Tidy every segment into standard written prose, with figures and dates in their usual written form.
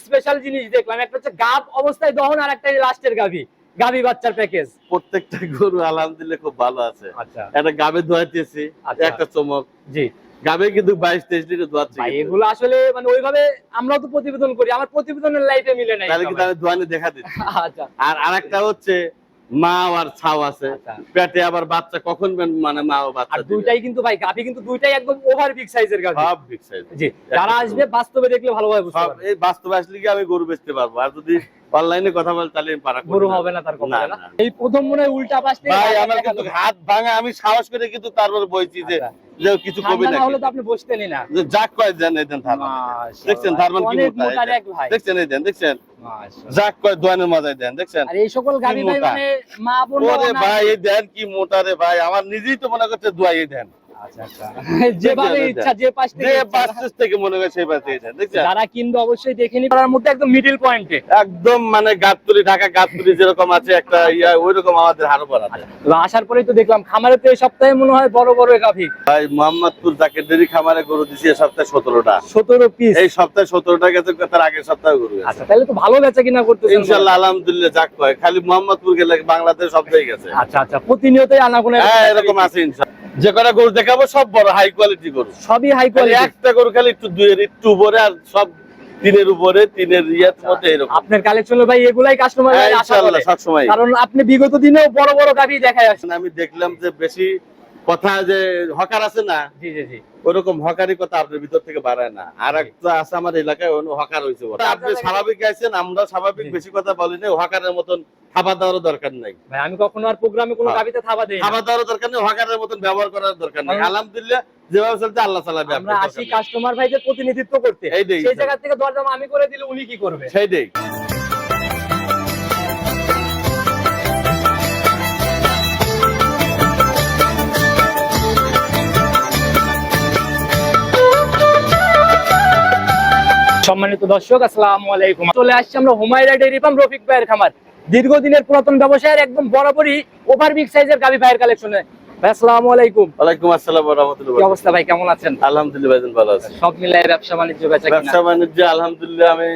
Special জিনিস দেখলাম, একটা হচ্ছে গাব অবস্থায় দহন আর একটা লাস্টের গাভী বাচ্চার প্যাকেজ। প্রত্যেকটা গরু আলহামদুলিল্লাহ খুব ভালো আছে। আচ্ছা, একটা গাবে ধোয়াইতেছি, একটা চমক। জি গাবে কিন্তু 22-23 লিটার ধোয়াচ্ছে। ভাই এগুলো আসলে মানে ওইভাবে আমরাও তো প্রতিবেদন করি, আমার প্রতিবেদনের লাইফে মিলে নাই। তাহলে কিন্তু আমি ধোয়ানি দেখা দিচ্ছি। আচ্ছা, আর আরেকটা হচ্ছে মা আর ছাও আছে, পেটে আবার বাচ্চা কখন মানে মা ও বাচ্চা। আর দুইটাই কিন্তু ভাই গাভী কিন্তু দুইটাই একদম ওভার বিগ সাইজের গাভী, সব বিগ সাইজ। জি, যারা আসবে বাস্তবে দেখলে ভালোভাবে বুঝতে পারবে। এই বাস্তবে আসলে কি আমি গরু বেচতে পারবো, আর যদি অনলাইনে কথা বল তাহলে আমি পারা গরু হবে না তার কথা না। এই প্রথম মনে হয় উল্টা পাশ থেকে ভাই আমার কিন্তু হাত ভাঙা, আমি সাহস করে কিন্তু তারপর বইছি যে কিছু কবি না হলে তো আপনি বসতেনই না। যাক কয় দেন এই দেন ধার, দেখছেন ধারমান কি মোটা, দেখছেন এই দেন, দেখছেন যাক কয় দোয়ানের মজাই দেন, দেখছেন। আর এই সকল গাভী ভাই মানে মা বোন ওরে ভাই এই দেন কি মোটা রে ভাই, আমার নিজেই তো মনে করছে দোয়াই দেন। আচ্ছা আচ্ছা, যেভাবে ইচ্ছা যে পাশ থেকে মনে করে সেই পাশ থেকে দেন, দেখছেন। যারা কিনবে অবশ্যই দেখে নিবে, তার মধ্যে একদম মিডল পয়েন্টে একদম মানে গাবতলি, ঢাকা গাবতলি যেরকম আছে একটা ইয়া, ওইরকম আমাদের হারবার আছে। আসার পরেই তো দেখলাম খামারে তো এই সপ্তাহে মনে হয় বড় বড় গাভী। ভাই মোহাম্মদপুর জাকের ডেরি খামারে গরু দিছি এই সপ্তাহে 17টা। 17 পিস এই সপ্তাহে 17টা গেছে, তার আগের সপ্তাহে গরু গেছে। আচ্ছা তাহলে তো ভালো বেচা কিনা করতেছেন ইনশাআল্লাহ আলহামদুলিল্লাহ। যাক কয় খালি মোহাম্মদপুর গেলে বাংলাদেশ সবটাই গেছে। আচ্ছা আচ্ছা, প্রতিনিয়তই আনাগোনা এরকম আছে ইনশাআল্লাহ। যে কটা গরু দেখাবো সব বড় হাই কোয়ালিটি গরু, সবই হাই কোয়ালিটি। একটা গরু খালি একটু দুইয়ের একটু উপরে, আর সব তিনের উপরে, তিনের ইয়ার মধ্যে এরকম। আপনার কালেকশন ভাই এগুলাই কাস্টমার আশা করে সব সময়, কারণ আপনি বিগত দিনেও বড় বড় গাভী দেখায় আসছেন। আমি দেখলাম যে বেশি কথা যে হকার আছে না, জি জি জি, ওরকম হকারি কথা আপনার ভিতর থেকে বাড়ায় না। আর একটা আছে আমার এলাকায় হকার হয়েছে, আপনি স্বাভাবিক আছেন, আমরা স্বাভাবিক, বেশি কথা বলি না। হকারের মতন থাবা দেওয়ার দরকার নাই ভাই, আমি কখনো আর প্রোগ্রামে কোনো গাভীতে থাবা দেই না। থাবা দেওয়ার দরকার নেই, হকারের মতন ব্যবহার করার দরকার নেই। আলহামদুলিল্লাহ যেভাবে চলছে আল্লাহ চালাবে। আমরা আসি কাস্টমার ভাইদের প্রতিনিধিত্ব করতে, সেই জায়গা থেকে দরদাম আমি করে দিলে উনি কি করবে সেইটাই। সম্মানিত দর্শক আসসালামু আলাইকুম, চলে আসছি আমরা হুমায়রা ডেইরি ফার্ম রফিক ভাইয়ের খামার। দীর্ঘদিনের পুরাতন ব্যবসায়ের একদম বরাবরই ওভার বিগ সাইজের গাভী ভাইয়ের কালেকশনে। ভাই আসসালামু আলাইকুম। ওয়ালাইকুম আসসালাম ওয়া রাহমাতুল্লাহি। কি অবস্থা ভাই, কেমন আছেন? আলহামদুলিল্লাহ ভাইজান ভালো আছি। সব মিলায় ব্যবসা বাণিজ্য বেচা কিনা? ব্যবসা বাণিজ্য আলহামদুলিল্লাহ আমি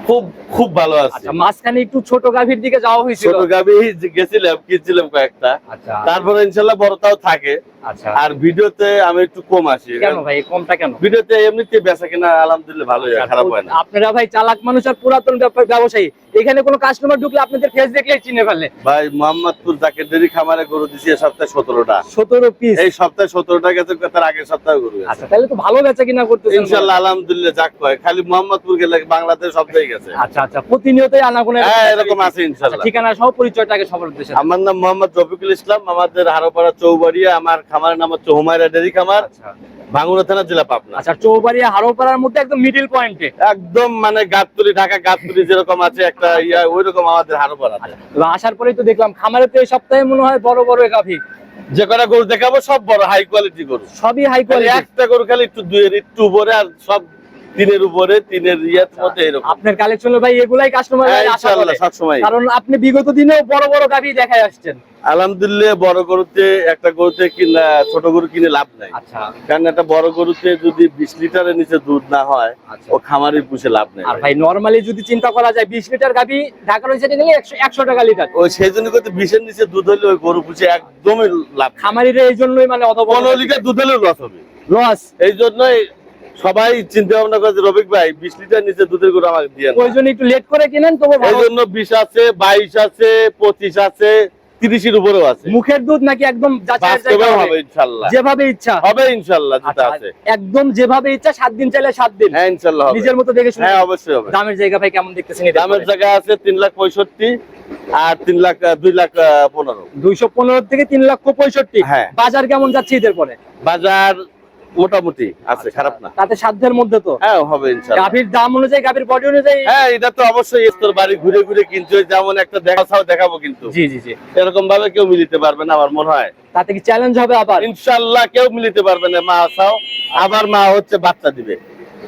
খুব খুব ভালো আছি। আচ্ছা, মাঝখানে একটু ছোট গাভীর দিকে যাওয়া হয়েছিল, ছোট গাভী গেছিলাম, কিনছিলাম কয়েকটা। আচ্ছা, তারপরে ইনশাআল্লাহ বড়টাও থাকে। আচ্ছা, আর ভিডিওতে আমি একটু কম আসি। কেন ভাই কমটা কেন? ভিডিওতে এমনিতে বেচা কিনা আলহামদুলিল্লাহ ভালোই হয়, খারাপ হয় না। আপনারা ভাই চালাক মানুষ আর পুরাতন ব্যবসায়ী, এখানে কোনো কাস্টমার ঢুকলে আপনাদের ফেস দেখলেই চিনে ফেলে। ভাই মোহাম্মদপুর জাকের ডেরি খামারে গরু দিছি এই সপ্তাহে 17টা। 17 পিস এই সপ্তাহে 17টা গেছে, তার আগের সপ্তাহে গরু গেছে। আচ্ছা তাহলে তো ভালো বেচা কিনা করতেছেন ইনশাআল্লাহ আলহামদুলিল্লাহ। যাক কয় খালি মোহাম্মদপুর গেলে বাংলাদেশ সবটাই গেছে। আচ্ছা আচ্ছা, প্রতিনিয়তই আনাগোনা এরকম আছে ইনশাআল্লাহ। ঠিকানা সহ পরিচয়টাকে সবার উদ্দেশ্যে। আমার নাম মোহাম্মদ রফিকুল ইসলাম, আমাদের হারোপাড়া চৌবাড়িয়া, আমার খামারের নাম হচ্ছে হুমায়রা ডেরি খামার, ভাঙ্গুড়া থানা, জেলা পাবনা। আচ্ছা, চৌবাড়িয়া হারোপাড়ার মধ্যে একদম মিডল পয়েন্টে, একদম মানে গাবতলি, ঢাকা গাবতলি যেরকম আছে একটা ইয়া, ওইরকম আমাদের হারোপাড়া আছে। আসার পরেই তো দেখলাম খামারে তো এই সপ্তাহে মনে হয় বড় বড় গাভী। যে কটা গরু দেখাবো সব বড় হাই কোয়ালিটি গরু, সবই হাই কোয়ালিটি। একটা গরু খালি একটু দুইয়ের একটু উপরে, আর সব তিনের উপরে, তিনের ইয়ার মধ্যে এরকম। আপনার কালেকশন ভাই এগুলাই কাস্টমার আশা করে সব সময়, কারণ আপনি বিগত দিনেও বড় বড় গাভী দেখায় আসছেন। আলহামদুলিল্লাহ বড় গরুতে, একটা গরুতে কিনা ছোট গরু কিনে লাভ নাই। আচ্ছা, কারণ একটা বড় গরুতে যদি 20 লিটারের নিচে দুধ না হয়, ও খামারি পুষে লাভ নেই। আর ভাই নরমালি যদি চিন্তা করা যায় 20 লিটার গাভী ঢাকার ওই সাইডে নিলে 100 টাকা লিটার। ওই সেই জন্য করতে 20-এর নিচে দুধ হলে ওই গরু পুষে একদমই লাভ। খামারিরা এই জন্যই মানে অত 15 লিটার দুধ হলেও লস হবে, লস। এই জন্যই সবাই চিন্তা ভাবনা করে রফিক ভাই 20 লিটার নিচে দুধের গরু আমাকে দিয়ে, ওই জন্য একটু লেট করে কিনেন তবু এই জন্য 20 আছে, 22 আছে, 25 আছে, 30-এর উপরেও আছে। মুখের দুধ নাকি একদম হবে ইনশাআল্লাহ, যেভাবে ইচ্ছা হবে ইনশাআল্লাহ, যেটা আছে একদম যেভাবে ইচ্ছা, 7 দিন চাইলে 7 দিন। হ্যাঁ ইনশাআল্লাহ হবে, নিজের মতো দেখে শুনে। হ্যাঁ অবশ্যই হবে। দামের জায়গা ভাই কেমন দেখতেছেন? দামের জায়গা আছে 3,65,000 আর 2,15,000। 215 থেকে 3,65,000। হ্যাঁ। বাজার কেমন যাচ্ছে ঈদের পরে? বাজার মোটামুটি আছে, খারাপ না। তাতে সাধ্যের মধ্যে তো হ্যাঁ হবে ইনশাআল্লাহ। গাভীর দাম অনুযায়ী, গাভীর বডি অনুযায়ী। হ্যাঁ এটা তো অবশ্যই তোর বাড়ি ঘুরে ঘুরে কিনছো, যেমন একটা দেখাবো কিন্তু জি জি জি, এরকম ভাবে কেউ মিলিতে পারবে না আমার মনে হয়। তাতে কি চ্যালেঞ্জ হবে আবার? ইনশাআল্লাহ কেউ মিলিতে পারবে না। মা আসাও আবার মা হচ্ছে বাচ্চা দিবে,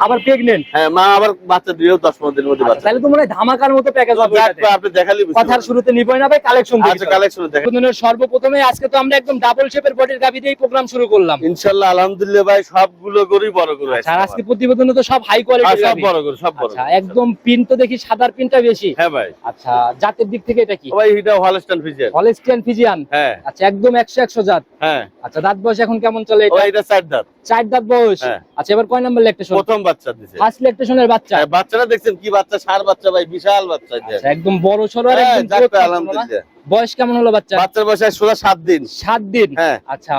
আবার প্রেগনেন্ট। হ্যাঁ, মা আবার বাচ্চা দিয়েও 10-15 দিনের মধ্যে বাচ্চা। তাহলে তো মনে হয় ধামাকার মতো প্যাকেজ হবে এটাতে। আপনি দেখালি বুঝতে কথার শুরুতে নিবই না ভাই, কালেকশন দেখি। আচ্ছা, কালেকশন দেখেন। সর্বপ্রথমে আজকে তো আমরা একদম ডাবল শেপের বডির গাভী দিয়েই প্রোগ্রাম শুরু করলাম। ইনশাআল্লাহ আলহামদুলিল্লাহ ভাই, সবগুলো গরুই বড় গরু আছে। আর আজকে প্রতিবেদনে তো সব হাই কোয়ালিটির সব গাভী। বড় গরু, সব বড়। আচ্ছা, একদম পিন তো দেখি সাদার পিনটা বেশি। হ্যাঁ ভাই। আচ্ছা, জাতের দিক থেকে এটা কি? ভাই এটা হলস্টাইন ফ্রিজিয়ান। Holstein Friesian. হ্যাঁ। আচ্ছা, একদম 100 জাত। হ্যাঁ। আচ্ছা, দাঁত বয়স এখন কেমন চলে এটা? এটা 4 দাঁত। 4 দাঁত বয়স। হ্যাঁ। আচ্ছা, এবার কয় নাম্বার ল্যাকটেশন? প্রথম বাচ্চা দিছে। ফার্স্ট ল্যাকটেশনের বাচ্চা। হ্যাঁ, বাচ্চাটা দেখছেন কি বাচ্চা, ষাঁড় বাচ্চা ভাই, বিশাল বাচ্চা এটা। আচ্ছা, একদম বড় সরো আর হ্যাঁ, একদম যাক growth ভাই, সম্পন্ন না? আলহামদুলিল্লাহ। বয়স কেমন হলো বাচ্চা? বাচ্চার বয়স সোজা 7 দিন। 7 দিন। হ্যাঁ। আচ্ছা,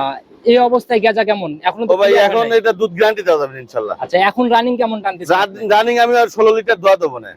এই অবস্থায় গেজা কেমন এখনো? ও ভাই, এখন এটা দুধ গ্যারান্টি দেওয়া যাবে ইনশাআল্লাহ। আচ্ছা, এখন রানিং কেমন টানতেছে? রানিং আমি আর 16 লিটার দোয়া দেবো না।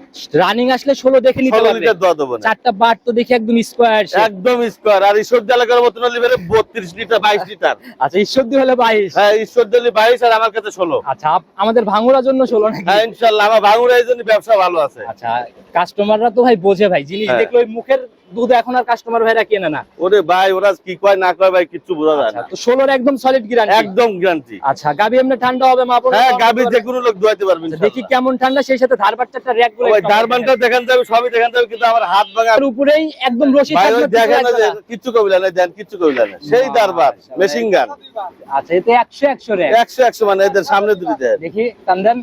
রানিং আসলে 16 দেখে নিতে 16 পারবে। লিটার দোয়া দেবো না। চারটা বাট তো দেখি একদম স্কয়ার শেপ। একদম স্কয়ার। আর ঈশ্বর এলাকার মতন লিভারে 32 লিটার 22 লিটার। আচ্ছা, ঈশ্বরদী হলে 22। হ্যাঁ, ঈশ্বর 22 আর আমার কাছে 16। আচ্ছা, আমাদের ভাঙুরার জন্য 16 নাকি? হ্যাঁ, ইনশাআল্লাহ আমার ভাঙুরা এই জন্য ব্যবসা ভালো আছে। আচ্ছা, কাস্টমাররা তো ভাই বোঝে ভাই, জিনিস হ্যাঁ। দেখলে ওই মুখের দুধ এখন আর কাস্টমার ভাইরা কেনে না। ওরে ভাই, ওরা কি কয় না কয় ভাই কিচ্ছু বোঝা যায় আচ্ছা, না। তো 16 একদম সলিড গ্যারান্টি। একদম গ্যারান্টি। আচ্ছা, গাবি এমনি ঠান্ডা হবে মা বোন? হ্যাঁ, গাবি যে কোনো লোক দোয়াইতে পারবেন। আচ্ছা, দেখি কেমন ঠান্ডা, সেই সাথে ধারবার চারটা র‍্যাক গুলো ওই দারবানটা দেখান যাবে, সবই দেখান যাবে, কিন্তু আমার হাত ভাঙা এর উপরেই একদম রশি ভাই, ওই থাকবে, দেখেন না লাগবে যে না। কিচ্ছু কবিলা নাই, দেন কিচ্ছু কবিলা নাই, সেই দারবার মেশিন গান। আচ্ছা, এতে 100 র‍্যাক। 100 মানে এদের সামনে দুটি দেন, দেখি টান দেন।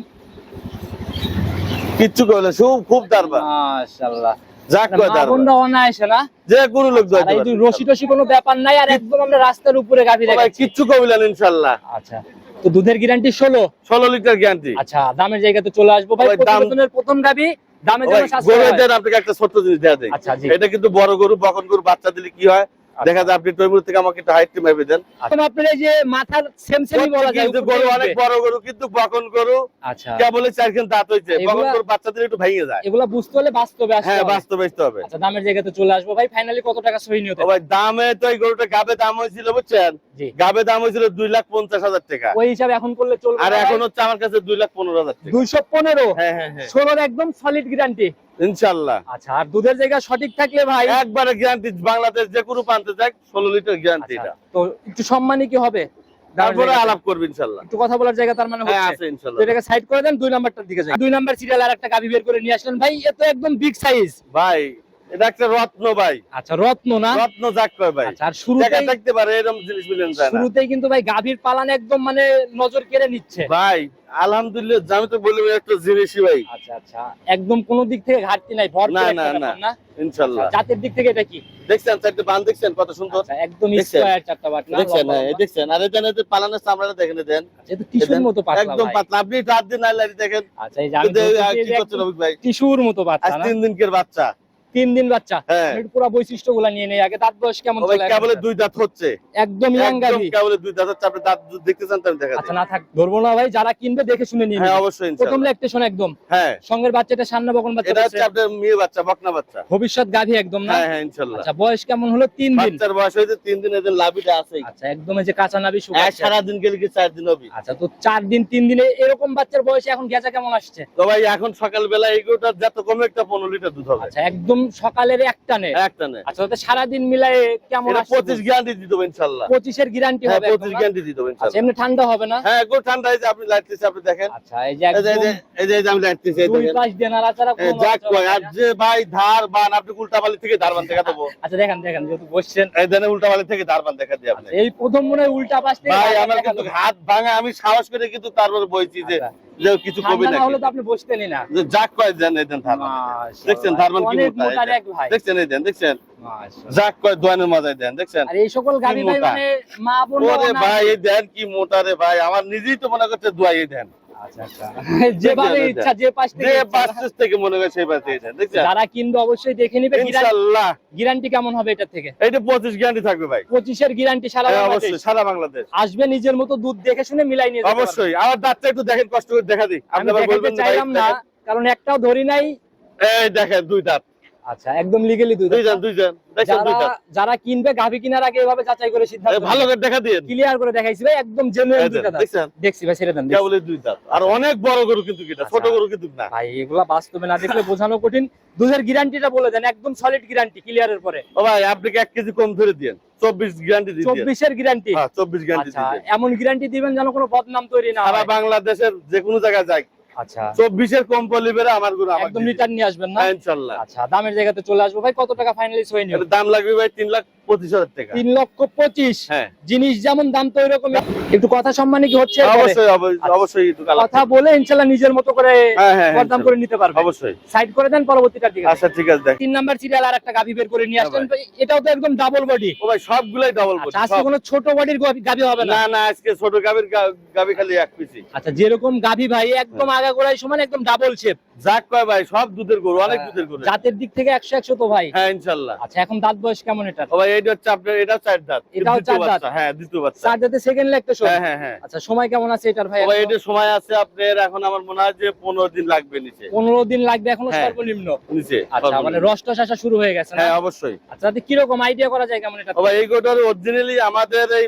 কিচ্ছু কবিলা, খুব দারবার। মাশাআল্লাহ। যাক কয় মা দারবার, বোনরা অনায়াসে না? যে কোনো লোক আর দোয়াইতে এই যে পারবে। রশি টশি কোনো ব্যাপার নাই, আর একদম আমরা রাস্তার উপরে গাভী ভাই দেখাচ্ছি। কিচ্ছু কবিলা না ইনশাআল্লাহ। আচ্ছা, তো দুধের গ্যারান্টি 16। 16 litre guarantee. আচ্ছা, দামের জায়গাতে চলে আসবো ভাই। ভাই, দাম- প্রতিবেদনের প্রথম গাভী দামে যেন সাশ্রয় গরুর হয়। দেন আপনাকে একটা ছোট্ট জিনিস দেয়া দেই। আচ্ছা, জি। এটা কিন্তু বড় গরু, বকন গরু বাচ্চা দিলে কি হয় দেখা যায়, আপনি তৈমুর থেকে আমাকে একটা হাইট মেপে দেন। এখন আপনার এই যে মাথার সেমই বলা যায়, কিন্তু উপর গরু দিয়ে অনেক উঠবে। বড় গরু, কিন্তু বকন গরু আচ্ছা, কেবল 4 দাঁত হইছে, বকন এগুলা- গরু বাচ্চা দিলে একটু ভেঙে যায়। এগুলা বুঝতে হলে বাস্তবে আসতে হ্যাঁ, হবে। বাস্তবে আসতে হবে। আচ্ছা, দামের জায়গাতে চলে আসবো ভাই। ফাইনালি কত টাকা সহি নিতে? ও ভাই, দামে তো এই গরুটা গাবে দাম হয়েছিল বুঝছেন, জি। গাবে দাম হয়েছিল 2,50,000 টাকা। ওই হিসাবে এখন করলে চলবে আর না ভাই? এখন হচ্ছে আমার কাছে 2,15,000 টাকা। 215। হ্যাঁ হ্যাঁ হ্যাঁ, 16 একদম সলিড গ্যারান্টি। ইনশাআল্লাহ। আচ্ছা, আর দুধের জায়গা সঠিক থাকলে ভাই একবারে গ্যারান্টি, বাংলাদেশ যে কোনো প্রান্তে যাক 16 লিটার গ্যারান্টি আচ্ছা, এটা। তো একটু সম্মানী কি হবে? তারপরে দামের আলাপ করবে ইনশাআল্লাহ। একটু কথা বলার জায়গা তার মানে হ্যাঁ, হচ্ছে। আছে তো ইনশাআল্লাহ। এটাকে সাইড করে দেন, 2 নাম্বারটার দিকে যাই। 2 নাম্বার সিরিয়াল আর একটা গাভী বের করে নিয়ে আসলেন ভাই, এ তো একদম বিগ সাইজ। ভাই এটা একটা রত্ন ভাই, আচ্ছা, রত্ন না? রত্ন যাক কয় ভাই। আচ্ছা, আর দেখা শুরুতেই থাকতে পারে এরকম জিনিস মিলেন যায় না শুরুতেই কিন্তু ভাই গাভীর পালান একদম মানে নজর কেড়ে নিচ্ছে। ভাই। আলহামদুলিল্লাহ, আমি তো বললাম একটা জিনিসই ভাই। আচ্ছা আচ্ছা, একদম কোনো দিক থেকে ঘাটতি নাই, ভরপুর না, একটা না, ব্যাপার না। না? ইনশাআল্লাহ। আচ্ছা, জাতের দিক থেকে এটা কি? দেখছেন চারটে বান, দেখছেন কত সুন্দর, আচ্ছা, একদম দেখছেন? স্কয়ার চারটা বাট না? দেখছেন? লম্বা হ্যাঁ, এই লম্বা। দেখছেন। আর এখানে যে পালানের চামড়াটা দেখেন, দেন আচ্ছা, এ তো টিস্যুর মতো পাতলা একদম ভাই। পাতলা। আপনি রাত দিন আইলারি দেখেন। আচ্ছা, এই যে আমি কিন্তু বলতেছি আর এই কি যে করছেন একদম রবিক ভাই? টিস্যুর মতো আজ পাতলা না? 3 দিনকের বাচ্চা। 3 দিন বাচ্চা। হ্যাঁ। একটু পুরো বৈশিষ্ট্যগুলো নিয়ে নেই আগে। দাঁত বয়স কেমন ও ভাই, চলে? কেবলে 2 দাঁত হচ্ছে, একদম ইয়াং একদম গাভী। কেবলে 2 দাঁত হচ্ছে। আপনি দাঁত দেখতে চান তো আমি দেখা আচ্ছা, দিই। না থাক, ধরবো না ভাই। যারা কিনবে দেখে শুনে নিয়ে হ্যাঁ, নেবে। অবশ্যই প্রথম ইনশাআল্লাহ। ল্যাকটেশন একদম। হ্যাঁ, সঙ্গের বাচ্চাটা সান্না বকন বাচ্চা এটা বলছে। হচ্ছে আপনার মেয়ে বাচ্চা, বকনা বাচ্চা। ভবিষ্যৎ গাভী একদম না? হ্যাঁ হ্যাঁ, ইনশাআল্লাহ। আচ্ছা, বয়স কেমন হলো? 3 দিন। বাচ্চার বয়স হয়েছে 3 দিন, এদের লাভিটা আছেই। আচ্ছা, একদম এই যে কাঁচা নাভি শুকাচ্ছে। সারা দিন গেলে কি 4 দিন হবে। আচ্ছা, তো 4 দিন 3 দিনে এরকম বাচ্চার বয়সে এখন গেজা কেমন আসছে? তো ভাই, এখন সকালবেলা এইগুলোটা যত কমে একটা 15 লিটার দুধ হবে। আচ্ছা, একদম সকালের একটানে। একটা নেই। আচ্ছা, তো সারা দিন মিলায়ে কেমন এটা আসছে? 25 গ্যারান্টি দিতে হবে ইনশাআল্লাহ। 25 এর গ্যারান্টি হ্যাঁ, হবে 25 একদম না? গ্যারান্টি দিতে হবে আচ্ছা, ইনশাআল্লাহ। এমনি ঠান্ডা হবে না? হ্যাঁ, গো ঠান্ডা হয়েছে, আপনি লাইট দিতে আপনি দেখেন। আচ্ছা, এই যে এই যে একদম এই যে আমি লাইট দিতে দুই দেখেন। পাশ দিয়ে নাড়াচাড়া কোনো যাক নড়াচড়া কয়, নাই আর না? যে ভাই ধার বান, আপনি উল্টাবালি থেকে ধারবান দেখা দেবো। আচ্ছা, দেখেন দেখেন যেহেতু বসছেন। এই দেন উল্টাবালি থেকে ধারবান দেখা দিই আপনি। এই প্রথম মনে হয় উল্টা পাশ থেকে ভাই, ধারবান আমার দেখা কিন্তু যাবে। হাত ভাঙা, আমি সাহস করে কিন্তু তারপরে বইছি যে আচ্ছা। যে কিছু কবি ঠান্ডা না। না হলে তো আপনি বসতেনই না। যে যাক কয় দেন, এই দেন ধারবান। মাশাআল্লাহ। দেখছেন ধারবান কি অনেক মোটা, মোটা এই দেন। এক ভাই। দেখছেন? এই দেন, দেখছেন? মাশাআল্লাহ। যাক কয় দোয়ানের মজায় দেন, দেখছেন? আর এই সকল গাভী ভাই মোটা। মানে মা বোন ওরে ভাই, এই দেন কি মোটা রে ভাই, আমার নিজেই তো মনে করছে দোয়াই দেন। আচ্ছা আচ্ছা, যেভাবে দেখছেন? ইচ্ছা যে পাশ থেকে যে ইচ্ছা। বাসেস থেকে মনে করে সেই পাশে দেন, দেখছেন? যারা কিনবে অবশ্যই দেখে নিবে। ইনশাআল্লাহ। গ্যারান্টি কেমন হবে এটা থেকে? এইটা 25 গ্যারান্টি থাকবে ভাই। 25 এর গ্যারান্টি সারা হ্যাঁ, বাংলাদেশ। অবশ্যই সারা বাংলাদেশ। আসবে নিজের মতো দুধ দেখে শুনে মিলাই নিয়ে যেতে পারবে। অবশ্যই। আমার দাঁতটা একটু দেখেন, কষ্ট করে দেখা দিই। আমি আপনি আবার দেখাতে বলবেন না ভাই, চাইলাম না, দেখেন। কারণ একটাও ধরি নাই। এই দেখেন 2 দাঁত। আচ্ছা, একদম লিগ্যালি দুধ। 2 দাঁত, 2 দাঁত। দেখছেন 2 দাঁত? যারা কিনবে গাভী কিনার আগে এভাবে যাচাই করে সিদ্ধান্ত ভালো করে দেখা দিন। ক্লিয়ার করে দেখাইছি ভাই, একদম জেনুইন এই দুধ দেন, দাদা। দেখছেন? দেখছি ভাই, ছেড়ে দেন। দেখছি। কেবল 2 দাঁত। আর অনেক বড় গরু কিন্তু এটা, ছোট আচ্ছা। গরু কিন্তু না। ভাই, এগুলা বাস্তবে না দেখলে বোঝানো কঠিন। দুধের গ্যারান্টিটা বলে দেন, একদম সলিড গ্যারান্টি ক্লিয়ারের পরে। ও ভাই, আপনাকে 1 কেজি কম ধরে দিয়েন, 24 গ্যারান্টি দিয়ে দিয়েন। 24 এর গ্যারান্টি। হ্যাঁ, 24 গ্যারান্টি আচ্ছা, দিয়ে দিয়েন। এমন গ্যারান্টি দিবেন যেন কোনো বদনাম তৈরি না সারা হয়। বাংলাদেশের যে কোনো জায়গায় যাই আচ্ছা 24-এর কম পলিবেরে আমার গরু আমাকে একদম দিয়ে রিটার্ন নিয়ে আসবেন না? হ্যাঁ, ইনশাআল্লাহ। আচ্ছা দামের জায়গাতে চলে আসবো ভাই, কত টাকা ফাইনালিস্ট হয়ে নিও? এর দাম লাগবে ভাই 3,25,000 টাকা। 3,25,000। হ্যাঁ জিনিস যেমন দাম তো ওইরকম। একটু কথা সম্মানী কি হচ্ছে এরপরে? অবশ্যই আচ্ছা। অবশ্যই একটু কালার কথা বলে ইনশাআল্লাহ নিজের মতো করে হ্যাঁ, হ্যাঁ, দরদাম করে নিতে পারবে। অবশ্যই। সাইড করে দেন, পরবর্তীটার দিকে আচ্ছা ঠিক আছে দেখ। 3 নাম্বার সিরিয়াল আর একটা গাভী বের করে নিয়ে আসলেন ভাই, এটাও তো একদম ডাবল বডি। ও ভাই সবগুলাই ডাবল বডি। আজকে কোনো ছোট বডির গাভী হবে না? না না আজকে ছোট গাভী খালি এক পিসি। আচ্ছা যেরকম গাভী ভাই একদম আগাগোড়ায় সমান, একদম ডাবল শেপ। যাক কয় ভাই সব দুধের গরু, অনেক দুধের গরু। জাতের দিক থেকে 100 তো ভাই। হ্যাঁ ইনশাআল্লাহ। আচ্ছা এখন দাঁত বয়স কেমন এটা? ও ভাই এইটা হচ্ছে আপনার, এটাও 4 দাঁত। এটাও দ্বিতীয় 4 দাঁত। বাচ্চা, হ্যাঁ দ্বিতীয় বাচ্চা। 4 দাঁতে সেকেন্ড লেগ তো হ্যাঁ হ্যাঁ হ্যাঁ। আচ্ছা সময় কেমন আছে এটার ভাই? ও ভাই এটার সময় আছে আপনার, এখন আমার মনে হয় যে 15 দিন লাগবে নিচে। 15 দিন লাগবে এখনো হ্যাঁ। সর্বনিম্ন নিচে আচ্ছা মানে রসটা আসা শুরু হয়ে গেছে না? হ্যাঁ অবশ্যই। আচ্ছা তাতে কি রকম আইডিয়া করা যায় কেমন এটা? ও ভাই এই গরুটার অরিজিনালি আমাদের এই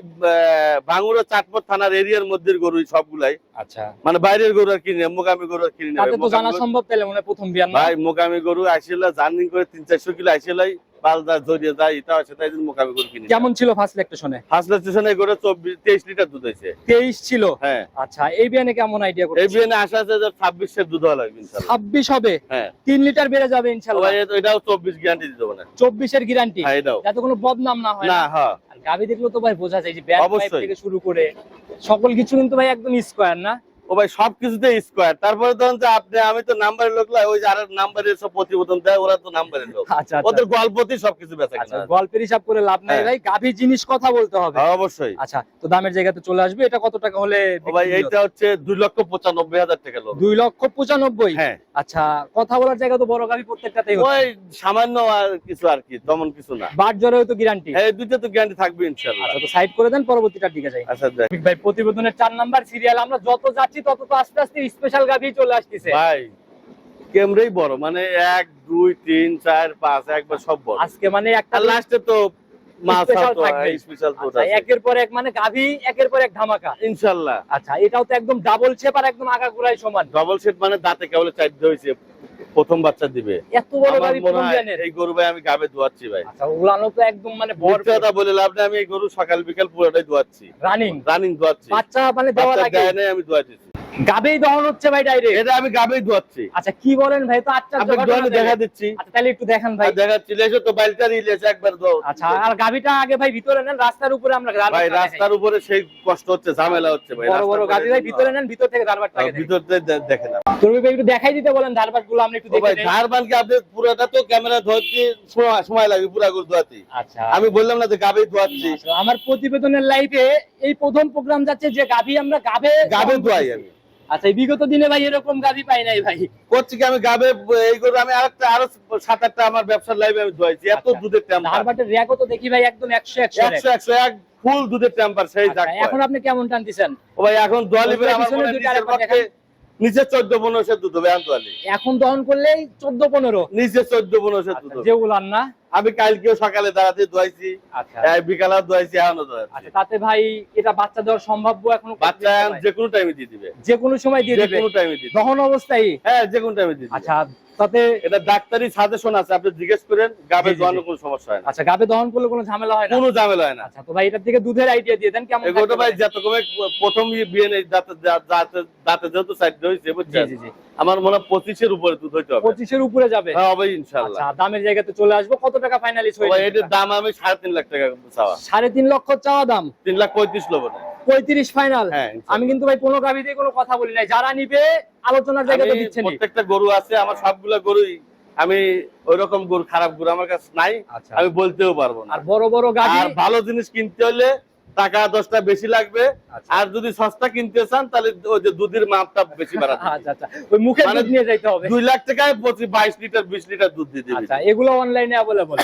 ভাঙ্গুড়া চাটমোট থানার এরিয়ার মধ্যে গরু সবগুলাই, আচ্ছা মানে বাইরের গরু আর কিনে, মোকামি গরু আর কিনে নেবে। তাতে তো জানা সম্ভব তাহলে মনে হয় প্রথম বিয়ান না? ভাই মোকামি গরু আইসিলা জার্নিং করে 300-400 কিলো আইসিলাই পালদা জড়িয়ে যায়, এটা আছে তাই জন্য মোকামি গরু কিনে। কেমন ছিল ফার্স্ট লেকটেশনে? ফার্স্ট স্টেশনে গরু 23 লিটার দুধ হয়েছে। 23 ছিল? হ্যাঁ। আচ্ছা এই বিয়ানে কেমন আইডিয়া করছেন? এই বিয়ানে আশা আছে যে 26 এর দুধ হওয়া লাগবে ইনশাআল্লাহ। 26 হবে? হ্যাঁ 3 লিটার বেড়ে যাবে ইনশাআল্লাহ। ভাই এটাও 24 গ্যারান্টি দিতে হবে না। 24 এর গ্যারান্টি? হ্যাঁ এটাও। যাতে কোনো বদনাম না হয় না হ্যাঁ আর গাভী দেখলে তো ভাই বোঝা যায় যে ব্যাক পাইপ অবশ্যই। থেকে শুরু করে সকল কিছু কিন্তু ভাই একদম স্কয়ার না? ও ভাই সবকিছুতে স্কয়ার। তারপরে ধরুন যে আপনি, আমি তো নাম্বারের লোক লাই, ওই যে আর নাম্বারের সব প্রতিবেদন দেয়, ওরা তো নাম্বারের লোক। আচ্ছা ওদের গল্পতেই সবকিছু বেচা আচ্ছা কিনা। গল্পের হিসাব করে লাভ নাই হ্যাঁ। ভাই, গাভী জিনিস কথা বলতে হবে। হ্যাঁ অবশ্যই। আচ্ছা তো দামের জায়গাতে চলে আসবে, এটা কত টাকা হলে ও ভাই বিক্রি এইটা হচ্ছে 2,95,000 টাকা লোক। 2,95,000? হ্যাঁ আচ্ছা কথা বলার জায়গা তো বড় গাভী প্রত্যেকটাতেই হচ্ছে। ওই সামান্য আর কিছু আর কি, তেমন কিছু না। বাট জ্বরেও তো গ্যারান্টি? এই দুইটা তো গ্যারান্টি থাকবে ইনশাআল্লাহ। আচ্ছা তো সাইড করে দেন, পরবর্তীটার দিকে যাই। আচ্ছা দেখ ভাই প্রতিবেদনের 4 নাম্বার সিরিয়াল, আমরা যত যাচ্ছি তত তো আস্তে আস্তে স্পেশাল গাভী চলে আসতেছে ভাই ক্যামেরাই বড়, মানে 1 2 3 4 5 একবার সব বড়। আজকে মানে একটা আর লাস্টে তো মাছ স্পেশাল থাকবে। স্পেশাল তো আচ্ছা, একের পর এক মানে গাভী একের পর এক ধামাকা ইনশাআল্লাহ। আচ্ছা এটাও তো একদম ডাবল শেপ আর একদম আগাগোড়ায় সমান। ডবল সেট মানে দাঁতে কেবল 4 হইছে, প্রথম বাচ্চা দিবে। এত বড় আমার গাভী মনে প্রথম হয় জানেন? এই গরু ভাই আমি গাবে দোয়াচ্ছি ভাই। আচ্ছা উলানো তো একদম মানে বড় কথা বলে লাভ নেই, আমি এই গরু সকাল বিকাল পুরোটাই দোয়াচ্ছি, রানিং দোয়াচ্ছি। বাচ্চা মানে দেওয়ার বাচ্চা আগে দেয় নাই, আমি দোয়াচ্ছি। গাবেই দহন হচ্ছে ভাই ডাইরেক্ট? এটা আমি গাবেই দোয়াচ্ছি। আচ্ছা কি বলেন ভাই, তো আচ্ছা আপনি দোয়ালে দেখা দিচ্ছি। আচ্ছা তাহলে একটু দেখান ভাই। আর দেখাচ্ছি লেসো তো বাইলটা রিলেছে একবার দাও। আচ্ছা আর গাবিটা আগে ভাই ভিতরে নেন, রাস্তার উপরে আমরা ভাই রাস্তার উপরে সেই কষ্ট হচ্ছে, ঝামেলা হচ্ছে ভাই। বড় বড় গাবি ভাই ভিতরে নেন, ভিতর থেকে ধারবাটটা দেখেন। ভিতর থেকে দেখেন। তুমি ভাই একটু দেখাই দিতে বলেন ধারবাটগুলো, আমরা একটু ও দেখে ভাই নেই। ধারবানকে আপনি পুরোটা তো ক্যামেরা ধরতে সময় লাগে, পুরা গরু দোয়াতে। আচ্ছা আমি বললাম না যে গাবে দোয়াচ্ছি। আমার প্রতিবেদনের লাইভে এই প্রথম প্রোগ্রাম যাচ্ছে যে গাবি আমরা গাবে দোয়াই আমি। আচ্ছা এই বিগত দিনে ভাই এরকম গাবি পাই নাই ভাই। করছি কি আমি গাবে এই গরু আমি আরো 7-8টা আমার ব্যবসার লাইভে আমি দোয়াইছি। এত আচ্ছা। দুধের টেম্পার, ধারবাটের র্যাকও তো দেখি ভাই একদম 100-101 ফুল দুধের টেম্পার সেই আচ্ছা, জায়গা। এখন আপনি কেমন টানতেছেন? ও ভাই এখন দোয়ালি ওই আমার পিছনে মনে হয় দুইটা নিচের আরেকবার পক্ষে নিচে 14-15 দুধ হবে দোয়ালি। এখন দহন করলেই 14-15 নিচে 14-15 দুধ হবে। যে উলান না? আমি কালকেও সকালে দাঁড়াতে দোয়াইছি, আচ্ছা বিকালে দোয়াইছি, এখনো দোয়াইছি। আচ্ছা তাতে ভাই এটা বাচ্চা দেওয়ার সম্ভাব্য এখনো? বাচ্চা যে কোনো টাইমে দিয়ে দিবে, যে কোনো সময় দিয়ে যে দিবে কোনো টাইমে দিয়ে দিবে। দহন অবস্থায়? হ্যাঁ যে কোনো টাইমে দিয়ে দিবে। আচ্ছা তাতে এটা ডাক্তারি সাজেশন আছে, আপনি জিজ্ঞেস করেন, গাবে জি, জি, দোয়ানো জি। কোনো সমস্যা হয় না, আচ্ছা গাবে দহন করলে কোনো ঝামেলা হয় না? কোনো ঝামেলা হয় না। আচ্ছা তো ভাই এটার থেকে দুধের আইডিয়া দিয়ে দেন কেমন এগুলো থাকতে ভাই পারে? যত কমে প্রথম বিয়ে নেই, দাঁতে যেহেতু সাইড হয়েছে জি বুঝছেন, জি জি আমার মনে হয় 25-এর উপরে দুধ হইতে হবে। 25-এর উপরে যাবে? হ্যাঁ হবে ইনশাআল্লাহ। আচ্ছা দামের জায়গাতে চলে আসবো, কত টাকা ফাইনালিস্ট ভাই হয়েছে? এটার দাম আমি 3.5 লাখ টাকা চাওয়া। 3.5 লক্ষ চাওয়া দাম? 3,35,000 লোক না। 35 ফাইনাল? হ্যাঁ ইনশাআল্লাহ। আমি কিন্তু ভাই কোনো গাবি দিয়ে কোনো কথা বলি নাই, যারা নিবে আলোচনার জায়গাতে আমি দিচ্ছেন। প্রত্যেকটা গরু আছে আমার, সবগুলা গরুই আমি ওইরকম গরু, খারাপ গরু আমার কাছে নাই, আচ্ছা আমি বলতেও পারবো না। আর বড় বড় গাবি আর ভালো জিনিস কিনতে হলে টাকা 10টা বেশি লাগবে, আচ্ছা। আর যদি সস্তা কিনতে চান তাহলে ওই যে দুধের মাপটা বেশি বাড়াতে হবে। আচ্ছা আচ্ছা ওই মুখে মানে দুধ নিয়ে যাইতে হবে। 2 লাখ টাকায় 22 লিটার 20 লিটার দুধ দিয়ে দিবি। আচ্ছা এগুলো অনলাইনে अवेलेबल?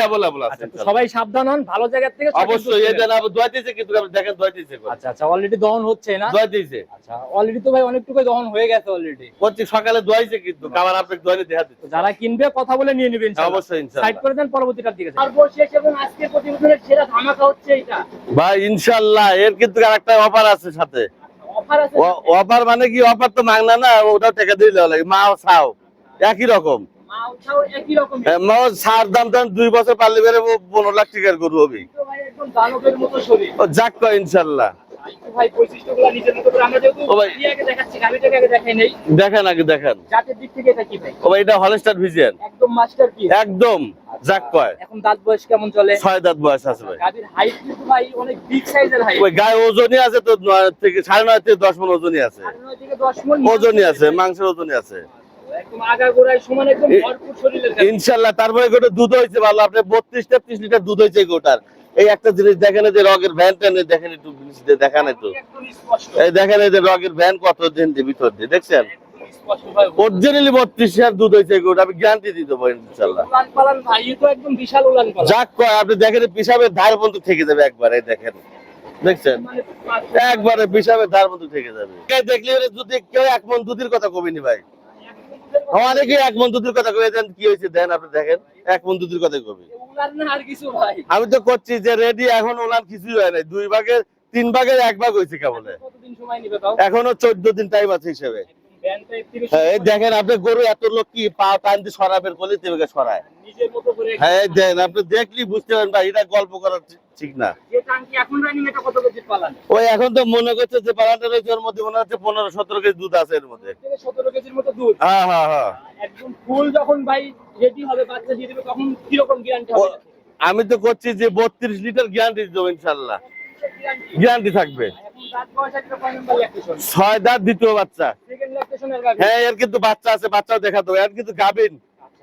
अवेलेबल আছে আচ্ছা তো ইনশাআল্লাহ। সবাই সাবধান হন, ভালো জায়গা থেকে সঠিক দুধ অবশ্যই নেবেন। এটা না দোয়াইতেছে, কিন্তু আপনি দেখেন দোয়াইতেছে আচ্ছা আচ্ছা অলরেডি দহন হচ্ছে না? দোয়াইতেছে আচ্ছা অলরেডি তো ভাই অনেকটুকু দহন হয়ে গেছে অলরেডি। করছি, সকালে দোয়াইছে, কিন্তু খাবার আপনাকে দোয়াইলে দেখা দিচ্ছে। যারা কিনবে কথা বলে নিয়ে নেবেন ইনশাআল্লাহ। অবশ্যই সাইড ইনশাআল্লাহ করে দেন, পরবর্তীটার দিকে যান। তারপর শেষ এবং আজকের প্রতিবেদনের সেরা ধামাকা হচ্ছে এটা। ভাই ইনশাআল্লাহ এর কিন্তু আরেকটা অফার আছে সাথে। অফার আছে? অফার মানে কি, অফার তো মাগনা না, ওটা টাকা দিলে লাগে, মাও ছাও একই রকম। মাউটাও একই রকম? মাও ছাড় দাম 2 বছর পারলে বেরে 15 লাখ টাকার গরু হবে। তো ভাই একদম দানবের মতো শরীর। ও যাক কয় ইনশাআল্লাহ। ভাই বৈশিষ্ট্যগুলো নিজের মতো করে আমরা যেহেতু ও ভাই। আগে দেখাচ্ছি, গাভিটাকে আগে দেখাই নেই। দেখেন আগে দেখেন। জাতের দিক থেকে এটা কি ভাই? ও ভাই এটা হলস্টার ভিজিয়ান, একদম মাস্টারপিস। একদম যাক কয়। এখন দাঁত বয়স কেমন চলে? 6 দাঁত বয়স আছে ভাই। গাভির হাইট কিন্তু ভাই অনেক বিগ সাইজের হাইট। ওই গায়ে ওজনই আছে তো 9 থেকে 9.5 থেকে 10 মণ ওজনই আছে। 9 থেকে 10 মণ ওজনই আছে, মাংসের ওজনই আছে একদম আগাগোড়ায় সমান, একদম ভরপুর শরীরের গাভী। ইনশাআল্লাহ। তারপরে গোটা দুধ হয়েছে ভালো, আপনি 32-33 লিটার দুধ হয়েছে গোটার। এই একটা জিনিস দেখেন, এই যে রগের ভ্যানটা দেখেন, একটু দেখান একটু। একদম স্পষ্ট। এই দেখেন এই যে রগের ভ্যান কত দিন ভিতর দিয়ে দেখছেন, স্পষ্ট ভাই। অরিজিনালি 32 লিটার দুধ হয়েছে গোটা, আমি গ্যারান্টি দিতে পারি ইনশাআল্লাহ। উলান পালান ভাই, এ তো একদম বিশাল উলান পালান। যাক কয়, আপনি দেখেন পিসাবের ধার পর্যন্ত থেকে যাবে একবার, এই দেখেন দেখছেন, মানে একবারে পিসাবের ধার পর্যন্ত থেকে যাবে। দেখলে যদি কেউ 1 মণ দুধের কথা কবিনি ভাই, অনেকে 1 মণ দুধের কথা কবে দেন, কি হয়েছে দেন আপনি দেখেন, 1 মণ দুধের কথা কবি। উলান না আর কিছু ভাই। আমি তো করছি যে রেডি, এখন ওনার কিছুই হয় নাই, 2 ভাগের 3 ভাগের 1 ভাগ হয়েছে কেবলে, কতদিন সময় নিবে তাও? এখনো 14 দিন টাইম আছে হিসেবে। ব্যানটা 31 হ্যাঁ এই দেখেন, আপনি গরু এত লোক কি পা টান দিয়ে সরাবের কোলে তেমনি সরায়। নিজের মতো করে। হ্যাঁ এই দেখেন, আপনি দেখলি বুঝতে পারেন ভাই, এটা গল্প করার ঠিক না। যে টাঙ্কি এখন রানিং, এটা কত কেজি পালান? ওই এখন তো মনে করছে যে পালানটা রয়েছে, ওর মধ্যে মনে হচ্ছে 15-17 কেজি দুধ আছে এর মধ্যে। 17 কেজির মতো দুধ। হ্যাঁ হ্যাঁ হ্যাঁ। একদম ফুল যখন ভাই রেডি হবে, বাচ্চা দিয়ে দিবে, তখন কি রকম গ্যারান্টি হবে? আমি তো করছি যে 32 লিটার গ্যারান্টি দেবো ইনশাআল্লাহ, গ্যারান্টি থাকবে। এখন দাঁত বয়স একটা কয় নাম্বার ল্যাকটেশন? 6 দাঁত দ্বিতীয় বাচ্চা। সেকেন্ড ল্যাকটেশনের গাভী। হ্যাঁ এর কিন্তু বাচ্চা আছে, বাচ্চাও দেখাতে হবে, এর কিন্তু গাবিন,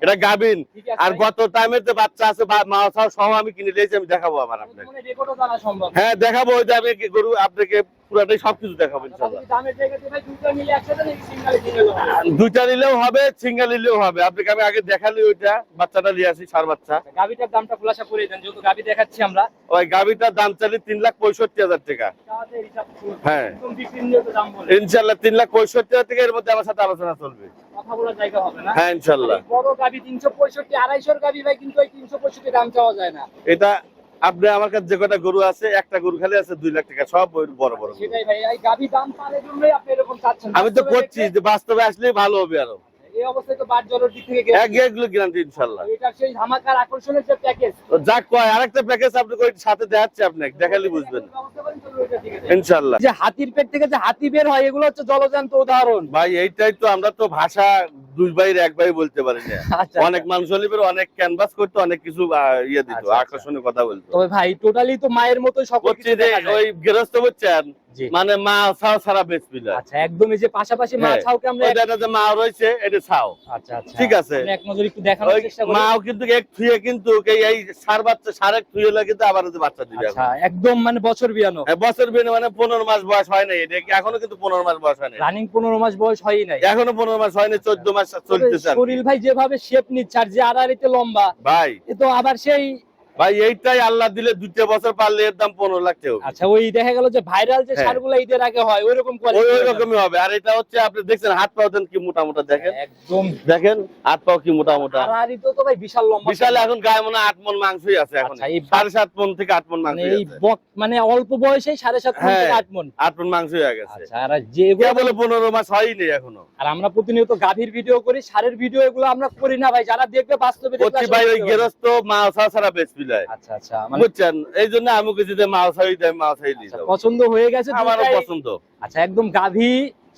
এটা গাবিন। ঠিক আছে আর ভাই। গত টাইমের যে বাচ্চা আছে মা ছাও সহ আমি কিনে দিয়েছি, আমি দেখাবো আমার আপনাকে। মানে রেকর্ডও জানা সম্ভব। হ্যাঁ দেখাবো, ওই যে আমি গরু আপনাকে পুরাটাই সবকিছু দেখাবো ইনশাআল্লাহ। তাহলে দামের জায়গাতে ভাই দুটো মিলে একসাথে নাকি সিঙ্গেলে কিনে নেবো? দুইটা নিলেও হবে, সিঙ্গেল নিলেও হবে, আপনাকে আমি আগে দেখালি ওইটা বাচ্চাটা নিয়ে আসি, 6 বাচ্চা। গাভীটার দামটা খোলাসা করে দেন, যেহেতু গাভী দেখাচ্ছি আমরা। ওই গাবিটার দাম চালি 3,65,000 টাকা। তাহলে হিসাব করুন। হ্যাঁ। একদম বিক্রি নিয়ে তো দাম বলে। ইনশাআল্লাহ 3,65,000 টাকা, এর মধ্যে আমার সাথে আলোচনা চলবে। কথা বলার জায়গা হবে না। হ্যাঁ ইনশাআল্লাহ। আর এই বড় গাভী 365, 250 গাভী ভাই, কিন্তু ওই 365 দাম চাওয়া যায় না। এটা আপনি আমার কাছে যে কটা গরু আছে, একটা গরু খালি আছে 2 লাখ টাকা, সব ওই বড় বড় গরু। সেটাই ভাই, এই গাভী দাম পাওয়ার জন্যই আপনি এরকম চাচ্ছেন। আমি তো বাস্তবে করছি দেখলে যে বাস্তবে আসলেই ভালো হবে আরো। এই অবস্থায় তো বাদ জলের দিক থেকে এক এগুলো গ্যারান্টি ইনশাআল্লাহ। এটা সেই ধামাকার আকর্ষণের যে প্যাকেজ। তো যাক কয়, আরেকটা প্যাকেজ আপনাকে ওই সাথে দেখাচ্ছি, আপনাকে দেখালি বুঝবেন ইনশাআল্লাহ। যে হাতির পেট থেকে যে হাতি বের হয়, এগুলো হচ্ছে জলজান্ত উদাহরণ। ভাই এইটাই তো, আমরা তো ভাষা 2 ভাইয়ের 1 ভাই বলতে পারি না। আচ্ছা, অনেক মানুষ হলে পরে অনেক ক্যানভাস করতে, অনেক কিছু ইয়ে দিত, আচ্ছা, আচ্ছা। আকর্ষণীয় কথা বলতো। তবে ভাই টোটালি তো মায়ের মতোই সকল বলছি কিছু যে দেখা যায়। ওই গৃহস্থ বলছেন, জি। মানে মা ছাও সারা বেচবি না। আচ্ছা, একদমই যে পাশাপাশি মা হ্যাঁ। ছাওকে আমরা ওইটা যে মা রয়েছে এটা ছাও, আচ্ছা আচ্ছা ঠিক আছে। আমি এক নজর একটু দেখানোর ওই চেষ্টা করি। মাও কিন্তু এক থুয়ে কিন্তু এই সার বাচ্চা সারেক থুয়ে কিন্তু আবার যে বাচ্চা দিবে আচ্ছা, এখন। একদম মানে বছর বিয়ানো। হ্যাঁ, বছর বিয়ে মানে 15 মাস বয়স হয় নাই, এটা এখনো কিন্তু 15 মাস বয়স হয় নাই, রানিং 15 মাস বয়স হয়ই নাই। এখনো 15 মাস হয়নি, 14 মাস তবে চলতেছে আর কি। শরীর ভাই যেভাবে শেপ নিচ্ছে, আর যে আড়াআড়িতে লম্বা, ভাই এ তো আবার সেই। ভাই এইটাই আল্লাহ দিলে 2টা বছর পারলে এর দাম 15 লাখ টাকা হবে। আচ্ছা, ওই দেখা গেল যে ভাইরাল যে হ্যাঁ। সারগুলো ঈদের আগে হয়, ওইরকম ওই কোয়ালিটি ওই রকমই হবে। আর এটা হচ্ছে আপনি দেখছেন হাত পাও দেন কি মোটা মোটা, দেখেন একদম দেখেন হাত পাও কি মোটা মোটা। আড়াআড়িতে তো ভাই বিশাল লম্বা। বিশাল এখন গায়ে মনে হয় 8 মণ মাংসই আছে এখন, আচ্ছা, এই 7.5 মণ থেকে 8 মণ মানে মাংসই এই আছে। মানে অল্প বয়সেই 7.5 মণ হ্যাঁ। থেকে 8 মণ। 8 মণ মাংসই হয়ে গেছে। আচ্ছা, আর যেগুলো বলে 15 মাস হয়নি এখনো। আর আমরা প্রতিনিয়ত গাভীর ভিডিও করি, সারের ভিডিও, এগুলো আমরা করি না ভাই, যারা দেখবে বাস্তবে দেখবে করছি আসলে ভাই, ওই বুঝতে পারবে। গৃহস্থ মা ছাড়া বেচবি না। আচ্ছা আচ্ছা, মানে বুঝছেন, এই জন্য আমি কিছু যে মা ছাড়াই দেয়, মা ছাড়াই দিই আচ্ছা, পছন্দ হয়ে গেছে আমারও দুটাই। পছন্দ। আচ্ছা, একদম গাভী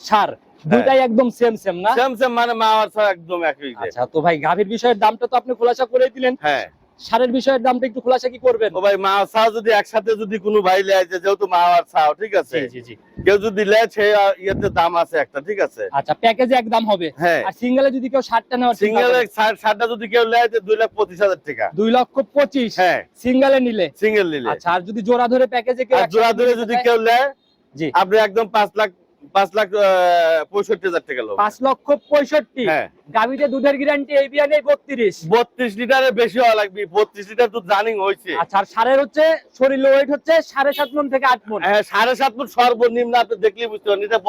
সার দুটাই একদম সেম সেম না? সেম সেম মানে মা ছাড়া একদম একই। আচ্ছা, তো ভাই গাভীর বিষয়ের দামটা তো আপনি খোলাসা করে দিলেন, হ্যাঁ। সারের বিষয়ের দামটা একটু খোলাসা কি করবেন? ও ভাই মা ছাও যদি একসাথে যদি কোনো ভাই লেয়, যেহেতু মা আর ছাও, ঠিক আছে, জি জি জি। কেউ যদি লেয় সে ইয়েতে দাম আছে একটা, ঠিক আছে। আচ্ছা, প্যাকেজে এক দাম হবে। হ্যাঁ। আর সিঙ্গেলে যদি কেউ 60টা নেওয়ার চিন্তা সিঙ্গেল করে, শার্টটা যদি কেউ লেয় 2,25,000 টাকা। 2,25,000 হ্যাঁ সিঙ্গেলে নিলে। সিঙ্গেল নিলে। আচ্ছা, আর যদি জোড়া ধরে প্যাকেজে কেউ আর জোড়া একসাথে ধরে নিতে যদি চায়? কেউ নেয়, জি, আপনি একদম 5,65,000 টাকা লোক। 5,65,000। হ্যাঁ। গাভীতে দুধের গ্যারান্টি এই বিয়ানে 32। 32 লিটারের বেশি হওয়া লাগবে, 32 লিটার দুধ রানিং হয়েছে। আচ্ছা, আর সারের হচ্ছে শরীর ওয়েট হচ্ছে 7.5 মণ থেকে 8 মণ। হ্যাঁ 7.5 ফুট সর্বনিম্ন, আপনি দেখলেই বুঝতে পারেন। এটা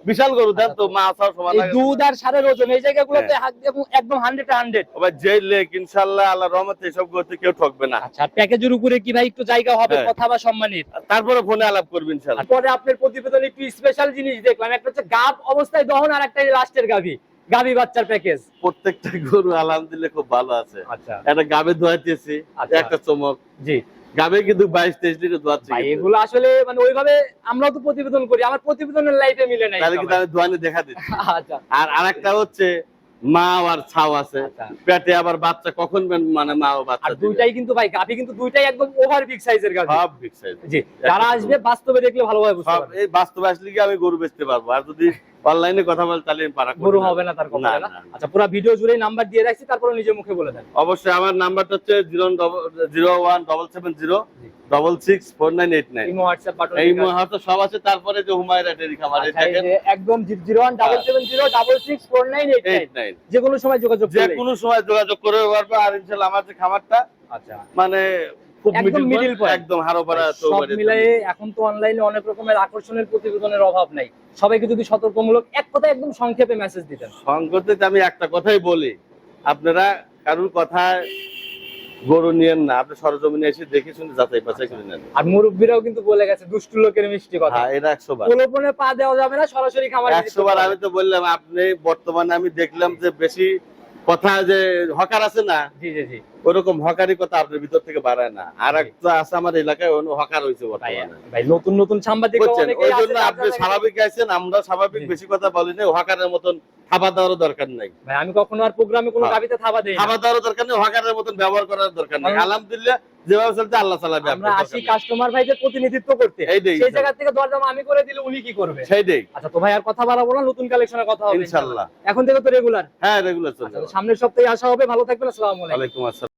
বিশাল গরু, দেন তো মা ছাও সমান এই লাগে। দুধ আর সারের ওজন এই জায়গাগুলোতে একদম 100-100। ভাই যে লেক ইনশাআল্লাহ আল্লাহ রহমতে এসব করতে কেউ ঠকবে না। আচ্ছা, আর প্যাকেজের উপরে কি ভাই একটু জায়গা হবে হ্যাঁ। কথা বা সম্মানিত? তারপরে ফোনে আলাপ করবেন ইনশাআল্লাহ। পরে আপনার প্রতিবেদনে একটু স্পেশাল জিনিস দেখলাম, একটা হচ্ছে গাব অবস্থায় দহন, আর একটা লাস্টের গাভী বাচ্চার প্যাকেজ। প্রত্যেকটা গরু আলহামদুলিল্লাহ খুব ভালো আছে। আচ্ছা একটা গাবে ধোয়াইতেছি, আচ্ছা। একটা চমক। জি, গাবে কিন্তু 22-23 লিটার দোয়াচ্ছে। ভাই এগুলো আসলে মানে ওইভাবে আমরাও তো প্রতিবেদন করি, আমার প্রতিবেদনের লাইফে মিলে নাই। তাহলে কিন্তু আমি দোয়ানে দেখা দিচ্ছি। আচ্ছা আর আরেকটা হচ্ছে মা আর ছাও আছে, আচ্ছা। পেটে আবার বাচ্চা কখন মানে মা ও বাচ্চা আর দিবে। দুইটাই কিন্তু ভাই গাভী কিন্তু দুইটাই একদম ওভার বিগ সাইজের গাভী। সব বিগ সাইজ। জি, যারা আসবে বাস্তবে দেখলে ভালোভাবে বুঝতে সব পারবে। এই বাস্তবে আসলে কি আমি গরু বেচতে পারবো, আর যদি অনলাইনে কথা বল তাহলে আমি পারা গরু হবে না তার কথা না। আচ্ছা পুরো ভিডিও জুড়ে নাম্বার দিয়ে রাখছি, তারপরে নিজের মুখে বলে দেন। অবশ্যই আমার নাম্বারটা হচ্ছে 01770664989। ইমো হোয়াটসঅ্যাপ বাটন এই মুহূর্তে সব আছে। তারপরে যে হুমায়রা ডেইরি খামার এই দেখেন একদম 01770664989 যে কোনো সময় যোগাযোগ যে করলে। কোনো সময় যোগাযোগ করে পারবে। আর ইনশাআল্লাহ আমার যে খামারটা আচ্ছা মানে খুব একদম মিডল পয়েন্ট, একদম হারোপাড়া সব চৌবাড়ি। মিলায়ে এখন তো অনলাইনে অনেক রকমের আকর্ষণের প্রতিবেদনের অভাব নাই। সবাইকে যদি সতর্কমূলক এক কথা একদম সংক্ষেপে মেসেজ দিতেন। সংকটে আমি একটা কথাই বলি, আপনারা কারোর কথা গরু নিয়েন না, আপনি সরজমিনে এসে দেখে শুনে যাচাই বাছাই করে নেন। আর মুরব্বীরাও কিন্তু বলে গেছে দুষ্টু লোকের মিষ্টি কথা, হ্যাঁ এটা 100 বার, প্রলোভনে পা দেওয়া যাবে না, সরাসরি খামারে 100 বার। আমি তো বললাম আপনি বর্তমানে আমি দেখলাম যে বেশি কথা যে হকার আছে না, জি জি জি ওরকম হকারি কথা আপনার ভিতর থেকে বাড়ায় না। আর একটা আছে আমার এলাকায় হকার হয়েছে ভাই, বর্তমানে, ভাই নতুন নতুন সাংবাদিক বুঝছেন? অনেকেই ওই আছে, জন্য আপনি স্বাভাবিক আছেন, আমরা স্বাভাবিক জি। বেশি কথা বলি না। হকারের মতন থাবা দেওয়ার দরকার নাই, ভাই আমি কখনো আর প্রোগ্রামে কোনো হ্যাঁ। গাবিতে থাবা দেই না। থাবা দেওয়ার দরকার নেই, হকারের মতন ব্যবহার করার দরকার নেই। আলহামদুলিল্লাহ যেভাবে চলছে আল্লাহ চালাবে। আমরা আসি কাস্টমার ভাইদের প্রতিনিধিত্ব করতে, এইটাই, সেই জায়গা থেকে দরদাম আমি করে দিলে উনি কি করবে? সেইটাই আচ্ছা তো ভাই আর কথা বাড়াবো না, নতুন কালেকশনের কথা হবে ইনশাআল্লাহ। এখন থেকে তো রেগুলার। হ্যাঁ রেগুলার চলছে। সামনের সপ্তাহে আসা হবে, ভালো থাকবেন, আসসালামু আলাইকুম। ওয়ালাইকুম আসসালাম।